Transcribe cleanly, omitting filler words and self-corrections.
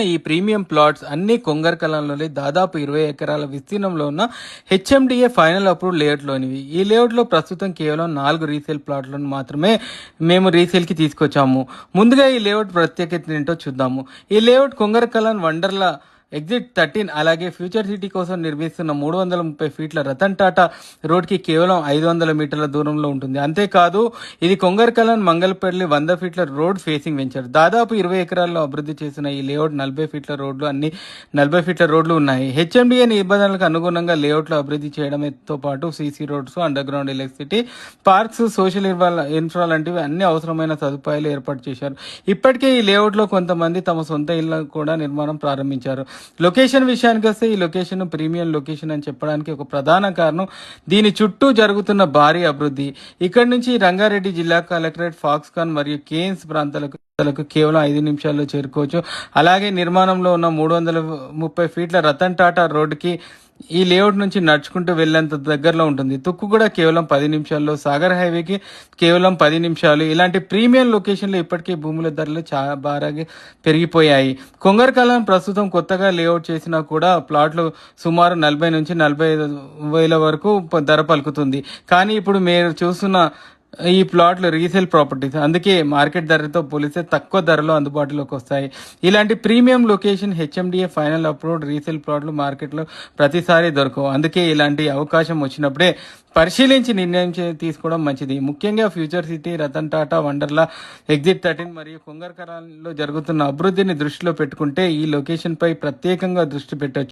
ఈ premium plots అన్ని కొంగర్కలంలోని దాదాపు 20 ఎకరాల విస్తీర్ణంలో ఉన్న హెచ్ఎండిఏ ఫైనల్ అప్రూవ్డ్ లేఅవుట్లోనివి. ఈ లేఅవుట్లో ప్రస్తుతం కేవలం 4 రీసేల్ ప్లాట్లను మాత్రమే మేము రీసేల్కి తీసుకొచ్చాము. ముందుగా ఈ లేఅవుట్ ప్రత్యేకత ఏంటో చూద్దాము. ఈ లేఅవుట్ కొంగర్కలాన్ వండర్లా ఎగ్జిట్ 13 అలాగే ఫ్యూచర్ సిటీ కోసం నిర్మిస్తున్న 330 ఫీట్ల రతన్ టాటా రోడ్కి కేవలం 500 మీటర్ల దూరంలో ఉంటుంది. అంతేకాదు ఇది కొంగర్కలాన్ మంగళపల్లి 100 ఫీట్ల రోడ్ ఫేసింగ్ వెంచర్. దాదాపు 20 ఎకరాల్లో అభివృద్ధి చేసిన ఈ లేఅవుట్ 40 ఫీట్ల రోడ్లు అన్ని 40 ఫీట్ల రోడ్లు ఉన్నాయి. హెచ్ఎండిఏ నిబంధనలకు అనుగుణంగా లేఅవుట్లో అభివృద్ధి చేయడంతో పాటు CC roads, under ground electricity, parks, social infra లాంటివి అన్ని అవసరమైన సదుపాయాలు ఏర్పాటు చేశారు. ఇప్పటికే ఈ లేఅవుట్లో కొంతమంది తమ సొంత ఇళ్ల కూడా నిర్మాణం ప్రారంభించారు. లొకేషన్ విషయానికి వస్తే ఈ లొకేషన్ ప్రీమియం లొకేషన్ అని చెప్పడానికి ఒక ప్రధాన కారణం దీని చుట్టూ జరుగుతున్న భారీ అభివృద్ధి. ఇక్కడి నుంచి రంగారెడ్డి జిల్లా కలెక్టరేట్, ఫాక్స్కాన్ మరియు కేఎన్స్ ప్రాంతాలకు కేవలం 5 నిమిషాల్లో చేరుకోవచ్చు. అలాగే నిర్మాణంలో ఉన్న 330 ఫీట్ల రతన్ టాటా రోడ్డుకి ఈ లేఅవుట్ నుంచి నడుచుకుంటూ వెళ్లేంత దగ్గరలో ఉంటుంది. తుక్కు కూడా కేవలం 10 నిమిషాల్లో, సాగర్ హైవేకి కేవలం 10 నిమిషాలు. ఇలాంటి ప్రీమియం లొకేషన్లో ఇప్పటికే భూముల ధరలు చాలా బాగా పెరిగిపోయాయి. కొంగర్కలాన్ ప్రస్తుతం కొత్తగా లేఅవుట్ చేసినా కూడా ప్లాట్లు సుమారు 40 నుంచి 45 వేల వరకు ధర పలుకుతుంది. కానీ ఇప్పుడు మీరు చూస్తున్న ఈ ప్లాట్లు రీసేల్ ప్రాపర్టీస్, అందుకే మార్కెట్ ధరతో పోలిస్తే తక్కువ ధరలో అందుబాటులోకి వస్తాయి. ఇలాంటి premium location HMDA final approved resale ప్లాట్లు మార్కెట్లో ప్రతిసారి దొరకవు. అందుకే ఇలాంటి అవకాశం వచ్చినప్పుడే పరిశీలించి నిర్ణయం తీసుకోవడం మంచిది. ముఖ్యంగా future city, Ratan Tata, Wonderla, exit 13 మరియు కొంగర్కలాన్లో జరుగుతున్న అభివృద్ధిని దృష్టిలో పెట్టుకుంటే ఈ లొకేషన్పై ప్రత్యేకంగా దృష్టి పెట్టవచ్చు.